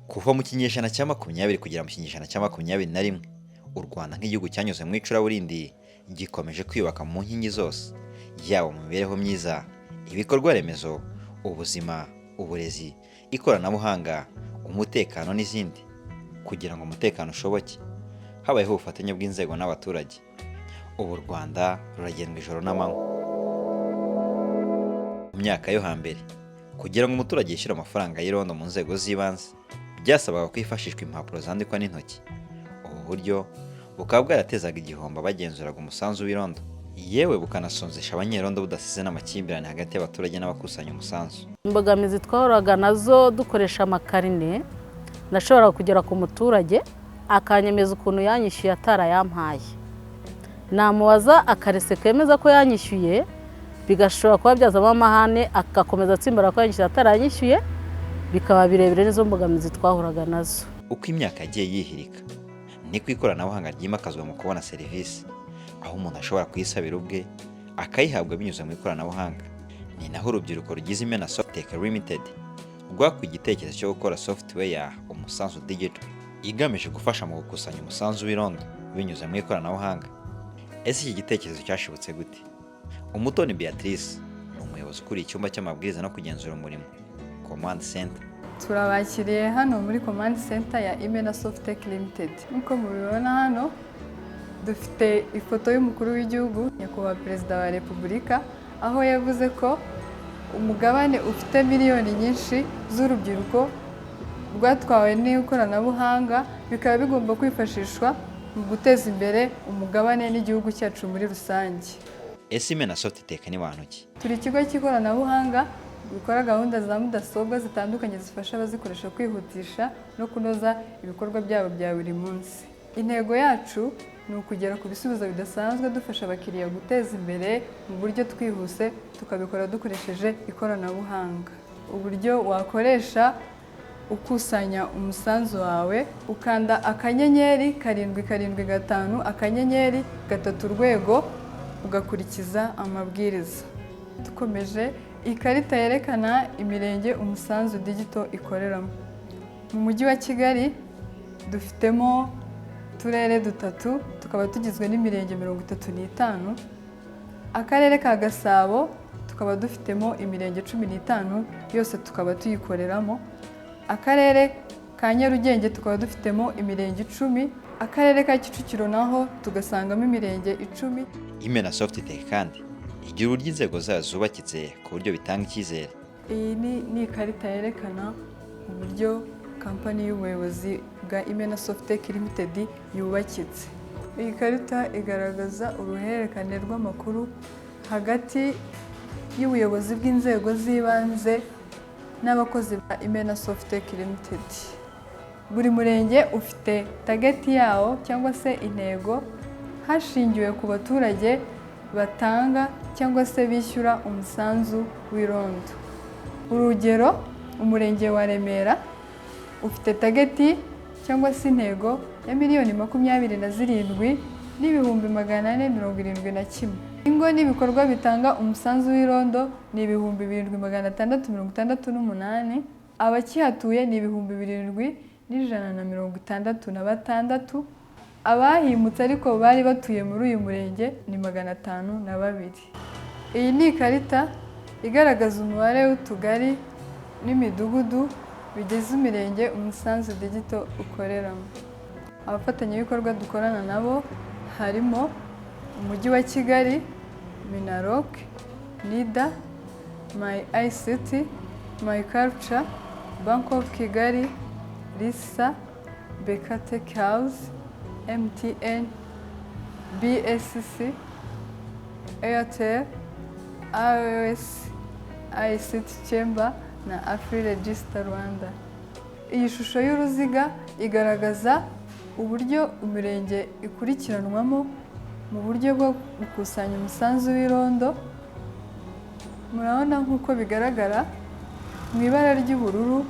Kuva mu kinyejana cya 20 kugera mu kinyejana cya 21, u Rwanda nk'igihugu cyanyuze mu icuraburindi gikomeje kwiyubaka mu nkingi zose, yaba mu mibereho myiza, ibikorwa remezo, ubuzima, uburezi, ikoranabuhanga, umutekano n'izindi. Kugira ngo umutekano ushoboke, habayeho ubufatanye bw'inzego n'abaturage. Ubu u Rwanda ruragendwa ijoro n'amanywa. Mu myaka yo hambere, kugira ngo umuturage yishyure amafaranga y'irondo mu nzego z'ibanze, byasabaga kwifashishwa impapuro zandikwa n'intoki. Ubu buryo bukaba bwaratezaga igihombo abagenzuraga umusanzu w'irondo, yewe bukanasonzesha abanyerondo budasize n'amakimbirane hagati y'abaturage n'abakusanya umusanzu. Imbogamizi twahuraga nazo dukoresha amakarine, nashobora kugera ku muturage akanyemeza ukuntu yanyishyuye atarayampaye, namubaza akarese kemeza ko yanyishyuye, bigashobora kuba byazamo amahane, agakomeza atsimbara ko yanyishyuye ataranyishyuye, bikaba birebire. Nizo mbogamizi twahuraga nazo. Uko imyaka yagiye yihirika, niko ikoranabuhanga ryimakazwa mu kubona serivisi, aho umuntu ashobora kuyisabira ubwe akayihabwa binyuze mu ikoranabuhanga. Ni naho urubyiruko rugize Imena Softech Limited rwakuye igitekerezo cyo gukora software umusanzu digital, igamije gufasha mu gukusanya umusanzu w'irondo binyuze mu ikoranabuhanga. Ese iki gitekerezo cyashibutse gute? Umutoni Beatrice ni umuyobozi ukuriye icyumba cy'amabwiriza no kugenzura umurimo Command Center. Turabakiriye hano muri Command Center ya Imena Softech Limited. Nkuko mubibona hano, dufite ifoto y'umukuru w'igihugu nyakubahwa Perezida wa Repubulika, aho yavuze ko umugabane ufite miliyoni nyinshi z'urubyiruko rwatwawe n'ikoranabuhanga, bikaba bigomba kwifashishwa mu guteza imbere umugabane n'igihugu cyacu muri rusange. Ese Imena Softech ni bantu ki? Turi ikigo cy'ikoranabuhanga gikora gahunda za mudasobwa zitandukanye zifasha abazikoresha kwihutisha no kunoza ibikorwa byabo bya buri munsi. Intego yacu ni ukugera ku bisubizo bidasanzwe, dufasha abakiriya guteza imbere mu buryo twihuse, tukabikora dukoresheje ikoranabuhanga. Uburyo wakoresha ukusanya umusanzu wawe, ukanda akanyenyeri 775 akanyenyeri 3 urwego, ugakurikiza amabwiriza. Dukomeje, ikarita yerekana imirenge umusanzu digital ikoreramo. Mu mujyi wa Kigali dufitemo turere dutatu, tukaba tugizwe n'imirenge 35. Akarere ka Gasabo tukaba dufitemo imirenge 15, yose tukaba tuyikoreramo. Akarere ka Nyarugenge tukaba dufitemo imirenge 10. Akarere ka Kicukiro naho tugasangamo imirenge 10. Imena Softech kandi igira uburyo inzego zayo zubakitse ku buryo bitanga icyizere. Iyi ni ikarita yerekana uburyo kampani y'ubuyobozi bwa Imena Softech Limited yubakitse. Iyi karita igaragaza uruhererekane rw'amakuru hagati y'ubuyobozi bw'inzego z'ibanze n'abakozi ba Imena Softech Limited. Buri murenge ufite target yawo cyangwa se intego, hashingiwe ku baturage batanga cyangwa se bishyura umusanzu w'irondo. Urugero, umurenge wa Remera ufite target cyangwa se intego ya miliyoni 27,471. Ingo n'ibikorwa bitanga umusanzu w'irondo ni 7,668. Abakihatuye ni 7,166. Abahimutse ariko bari batuye muri uyu murenge ni 502. Iyi ni ikarita igaragaza umubare w'utugari n'imidugudu bigize imirenge umusanzu digital ukoreramo. Abafatanyabikorwa dukorana nabo harimo umujyi wa Kigali, Minaloc, NIDA, My ICT, My Culture, Bank of Kigali, Lisa, Beka Tech House, MTN, BSC, Airtel, iOS, ICT Chamber na AfriRegister Rwanda. Iyi shusho y'uruziga igaragaza uburyo imirenge ikurikiranwamo mu buryo bwo gukusanya umusanzu w'irondo. Murabona nk'uko bigaragara mu ibara ry'ubururu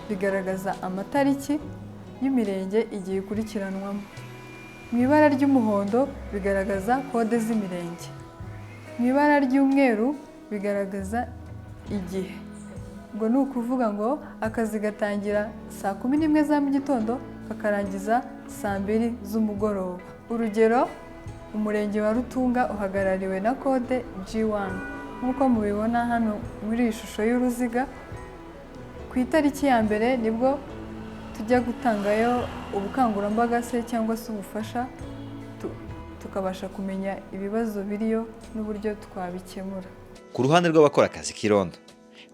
bigaragaza amatariki y'imirenge igiye ikurikiranwamo. Mu ibara ry'umuhondo bigaragaza kode z'imirenge. Mu ibara ry'umweru bigaragaza igihe. ubwo ni ukuvuga ngo akazi gatangira saa 11 za mu gitondo kakarangiza saa 2 z'umugoroba. Urugero, umurenge wa Rutunga uhagarariwe na kode G1 nk'uko mubibona hano muri iyi shusho y'uruziga. Ku itariki ya mbere nibwo tujya gutangayo ubukangurambaga se cyangwa se ubufasha, tukabasha kumenya ibibazo biriyo n'uburyo twabikemura. Ku ruhande rw'abakora akazi k'irondo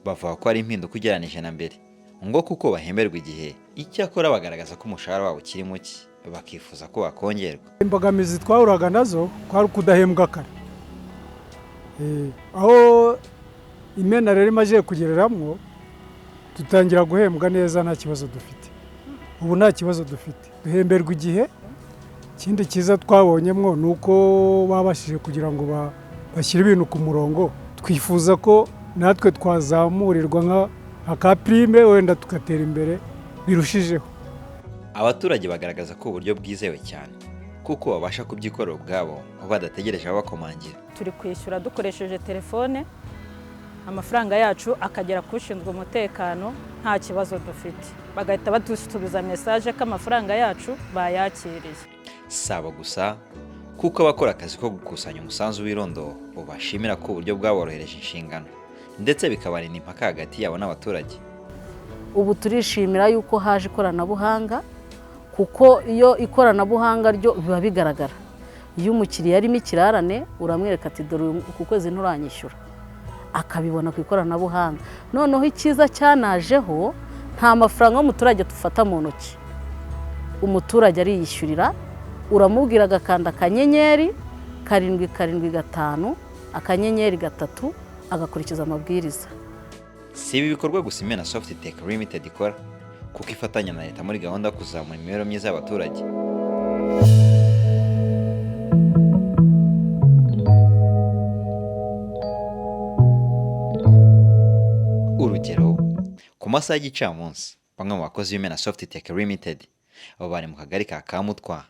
bavuga ko ari impinduka ugereranije na mbere, ngo kuko bahemberwa igihe, icyakora bagaragaza ko umushahara wabo ukiri muke, bakifuza ko wakongerwa. Imbogamizi twahuraga nazo kwari kudahembwa kare, aho imena rero imaze kugereramwo dutangira guhembwa neza nta kibazo dufite. Ubu nta kibazo dufite, duhemberwa igihe. Ikindi cyiza twabonyemwo ni uko babashije kugira ngo bashyire ibintu ku murongo. Twifuza ko natwe twazamurirwa nka prime wenda tugatera imbere birushijeho. Abaturage bagaragaza ko uburyo bwizewe cyane kuko babasha kubyikorera ubwabo badategereje abakomangira. Turi kwishyura dukoresheje telefone, amafaranga yacu akagera kushinzwe umutekano nta kibazo dufite, bagahita badusubiza message ko amafaranga yacu bayakiriye. Saba gusa kuko abakora akazi ko gukusanya umusanzu w'irondo bashimira ko uburyo bwaborohereje inshingano ndetse bikabarinda impaka hagati yabo n'abaturage. Ubu turishimira yuko haje ikoranabuhanga, kuko iyo ikoranabuhanga ryo biba bigaragara. Iyo umukiriya arimo ikirarane uramwereka ati dore ku kwezi nturanyishyura, akabibona ku ikoranabuhanga. Noneho icyiza cyanajeho, nta mafaranga y'umuturage tufata mu ntoki, umuturage ariyishyurira. Uramubwira agakanda akanyenyeri 775 akanyenyeri 3 agakurikiza amabwiriza. Si ibi bikorwa gusa Imena Softitech Limited ikora, kuko ifatanya na leta muri gahunda yo kuzamura imibereho myiza y'abaturage. Urugero, ku masaha y'igicamunsi bamwe mu bakozi b'Imena Softitech Limited bari mu kagari ka Kamutwa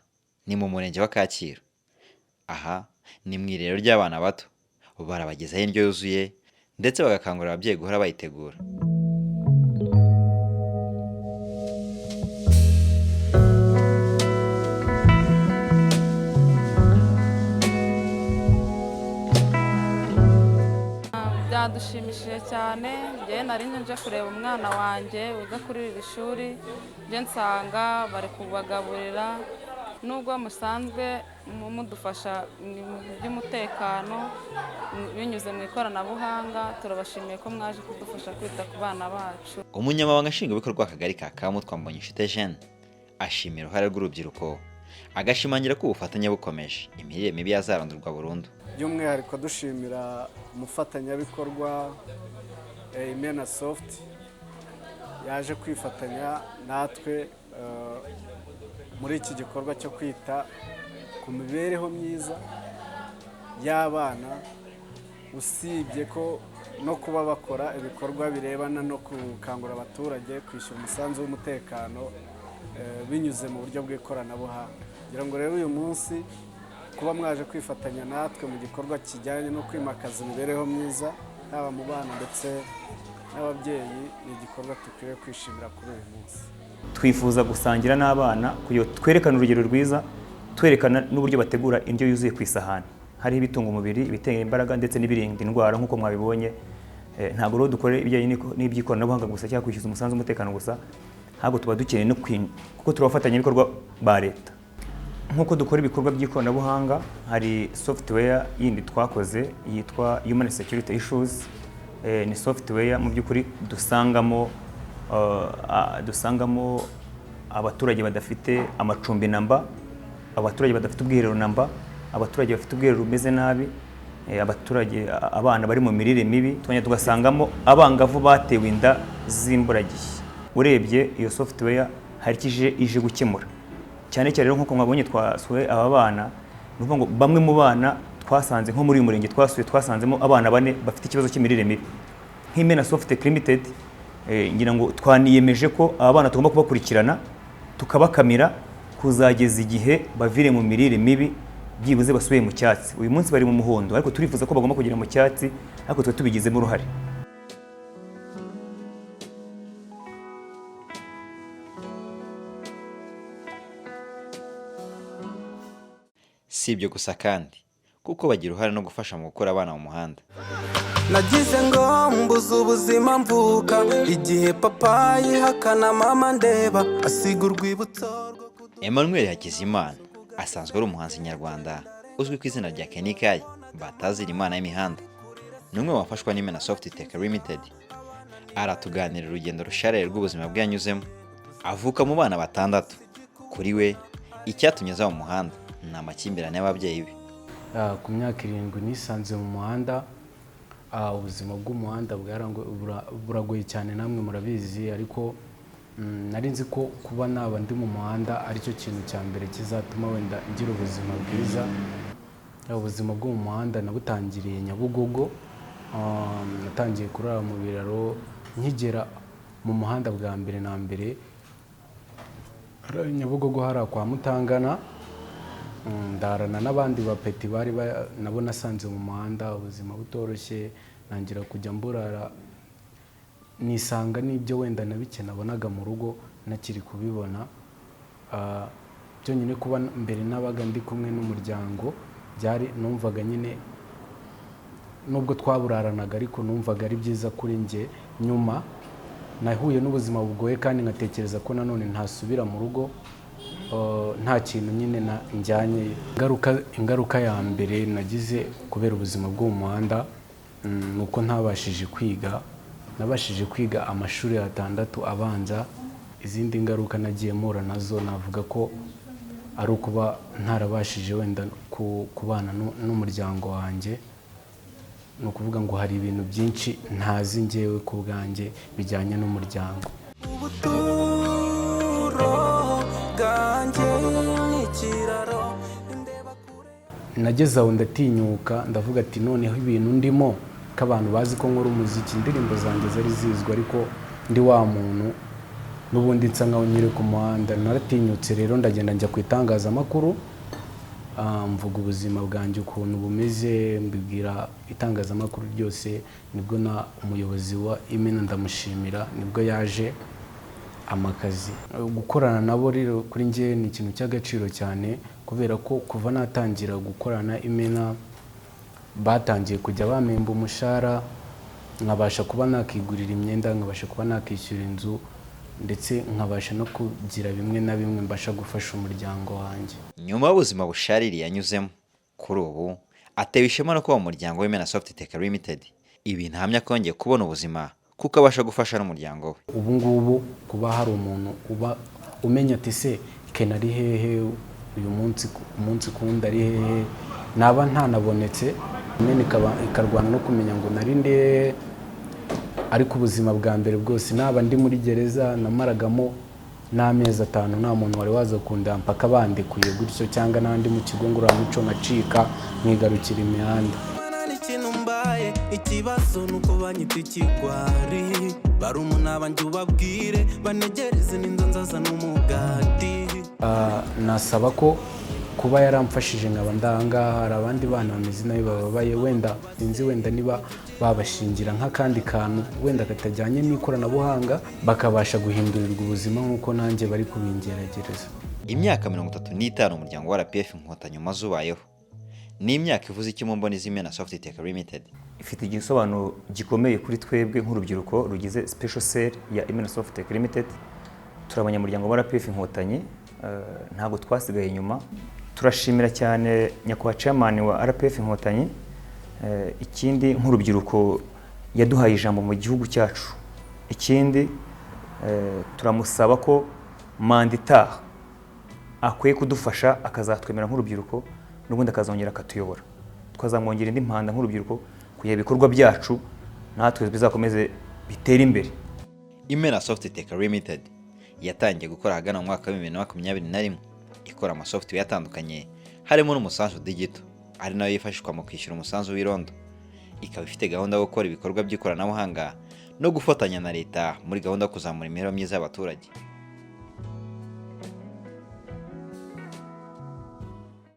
ni mu murenge wa Kacyiru. Aha ni mu irerero ry'abana bato, barabagezaho indyo yuzuye ndetse bagakangurira ababyeyi guhora bayitegura. Byadushimishije cyane. Njye nari nje kureba umwana wanjye wiga kuri iri shuri, nje nsanga bari kubagaburira. Nubwo musanzwe mudufasha mu by'umutekano binyuze mu ikoranabuhanga, turabashimiye ko mwaje kudufasha kwita ku bana bacu. Umunyamabanga nshingwabikorwa w'akagari ka Kamutwa Mbonyishite Jeanne ashimira uruhare rw'urubyiruko, agashimangira ko ubufatanye bukomeje imirire mibi yazarandurwa burundu. By'umwihariko dushimira umufatanyabikorwa Imena Soft yaje kwifatanya natwe muri iki gikorwa cyo kwita ku mibereho myiza y'abana, usibye ko no kuba bakora ibikorwa birebana no gukangurira abaturage kwishyura umusanzu w'umutekano binyuze mu buryo bw'ikoranabuhanga. Ngira ngo rero uyu munsi kuba mwaje kwifatanya natwe mu gikorwa kijyanye no kwimakaza imibereho myiza haba mu bana ndetse n'ababyeyi ni igikorwa dukwiye kwishimira kuri uyu munsi. Twifuza gusangira n'abana kuyo twerekana urugero rwiza, twerekana n'uburyo bategura indyo yuzuye ku isahani. Hariho ibitunga umubiri, ibitera imbaraga ndetse n'ibirinda indwara nk'uko mwabibonye. Ntabwo rero dukore ibijyanye n'iby'ikoranabuhanga gusa cyangwa kwishyuza umusanzu w'umutekano gusa, ahubwo tuba dukeneye no kuko turabafatanyabikorwa ba leta. Nk'uko dukora ibikorwa by'ikoranabuhanga, hari software yindi twakoze yitwa Human Security Issues. Ni software mu by'ukuri dusangamo abaturage badafite amacumbi namba, abaturage badafite ubwiherero namba, abaturage bafite ubwiherero bumeze nabi, abaturage abana bari mu mirire mibi, twanya tugasangamo abangavu batewe inda z'imburagihe. Urebye iyo software hari ije gukemura cyane cyane rero nk'uko mwabonye twasuye aba bana, nuvuga ngo bamwe mu bana twasanze nko muri uyu murenge twasanzemo abana 4 bafite ikibazo cy'imirire mibi. Nk'Imena Softitech Limited ngira ngo twaniyemeje ko aba bana tugomba kubakurikirana tukabakamira kuzageza igihe bavire mu mirire mibi, byibuze basubiye mu cyatsi. Uyu munsi bari mu muhondo ariko turifuza ko bagomba kugira mu cyatsi, ariko twe tubigizemo uruhare. Si ibyo gusa kandi kuko bagira uruhare no gufasha mu gukura abana mu muhanda. Nagize ngo mbuze ubuzima mvuka igihe papa yihakana mama ndeba asiga urwibutso. Emmanuel Hakizimana asanzwe ari umuhanzi nyarwanda uzwi ku izina rya Kenny Kai batazira imana y'imihanda. Ni umwe wafashwa n'Imena Softitech Limited. Aratuganirira urugendo rusharire rw'ubuzima bwe yanyuzemo. Avuka mu bana batandatu. Kuri we icyatumye aza mu muhanda ni amakimbirane y'ababyeyi be. Ku myaka 7 nisanze mu muhanda, ubuzima bw'umuhanda buragoye cyane, namwe murabizi, ariko nari nzi ko kuba naba ndi mu muhanda aricyo kintu cya mbere kizatuma wenda ngira ubuzima bwiza. Ubuzima bwo mu muhanda nabutangiriye Nyabugogo, natangiye kurara mu biraro nkigera mu muhanda bwa mbere na mbere Nyabugogo hari kwa Mutangana. Ndarana n'abandi bapeti bari nabo nasanze mu muhanda, ubuzima butoroshye, nangira kujya mburara nisanga n'ibyo wenda nabike nabonaga mu rugo nakiri kubibona. Byonyine kuba mbere nabaga ndi kumwe n'umuryango byari numvaga nyine, nubwo twaburaranaga ariko numvaga ari byiza kuri nge. Nyuma nahuye n'ubuzima bugoye kandi ngatekereza ko nanone ntasubira mu rugo nta kintu nyine njyanye. Ingaruka ya mbere nagize kubera ubuzima bwo mu muhanda nuko ntabashije kwiga amashuri 6 abanza. Izindi ngaruka nagiye mpura nazo navuga ko ari ukuba ntarabashije wenda kubana n'umuryango wanjye. Ni ukuvuga ngo hari ibintu byinshi ntazi njyewe ku bwanjye bijyanye n'umuryango. Nageze aho ndatinyuka ndavuga ati noneho ibintu ndimo ko abantu bazi ko nkora umuziki, indirimbo zanjye zari zizwi, ariko ndi wa muntu n'ubundi nsa nkaho nyiri ku muhanda. Naratinyutse rero ndagenda njya ku itangazamakuru, mvuga ubuzima bwanjye ukuntu bumeze, mbibwira itangazamakuru ryose. Nibwo na umuyobozi wa Imena ndamushimira, nibwo yaje amakazi. Gukorana nabo rero kuri nge ni ikintu cy'agaciro cyane, kubera ko kuva natangira gukorana Imena batangiye kujya bamemba umushahara, nkabasha kuba nakigurira imyenda, nkabasha kuba nakishyura inzu, ndetse nkabasha no kugira bimwe na bimwe mbasha gufasha umuryango wanjye. Nyuma y'ubuzima bushariri yanyuzemo, kuri ubu atewe ishema no kuba mu muryango w'Imena Softitech Limited. Ibi ntahamya ko yongeye kubona ubuzima kuko abasha gufasha n'umuryango we. Ubu ngubu kuba hari umuntu uba umenya ati se Ken ari hehe uyu umunsi kundi ari hehe, naba ntanabonetse Imena ikarwana no kumenya ngo nari nde. Ariko ubuzima bwa mbere bwose naba ndi muri gereza namaragamo n'amezi 5 nta muntu wari waza kundampa kabandekuye gutyo, cyangwa nandi mu kigo ngororamuco ngacika mwigarukira imihanda. Ikibazo nuko banyita ikigwari, barumuna banje ubabwire banegereze n'inzo nzaza n'umugati. Nasaba ko kuba yaramfashije nkaba ndanga, hari abandi bana bameze nabi bababaye, wenda sinzi wenda niba babashingira nk'akandi kantu wenda katajyanye n'ikoranabuhanga, bakabasha guhindurirwa ubuzima nk'uko nanjye bari kubingeragereza. Imyaka 35 umuryango wa RPF Inkotanyi umaze ubayeho, ni imyaka ivuze iki mu mboni z'Imena Softitech Limited. Ifite igisobanuro gikomeye kuri twebwe nk'urubyiruko rugize special cell ya Imena Softitech Limited. Turi abanyamuryango wa RPF Inkotanyi, ntabwo twasigaye inyuma. Turashimira cyane nyakubahwa chairman wa RPF Inkotanyi. Ikindi nk'urubyiruko yaduhaye ijambo mu gihugu cyacu. Ikindi turamusaba ko mandita akwiye kudufasha akazatwemera nk'urubyiruko, n'ubundi akazongera akatuyobora. Twazamwongera indi mpanda nk'urubyiruko kugira ibikorwa byacu natwe bizakomeze bitera imbere. Imena Softitech Limited yatangiye gukora hagana mu mwaka wa 2021, ikora amasoftware atandukanye harimo n'umusanzu digital, ari nayo yifashishwa mu kwishyura umusanzu w'irondo. Ikaba ifite gahunda yo gukora ibikorwa by'ikoranabuhanga no gufatanya na leta muri gahunda yo kuzamura imibereho myiza y'abaturage.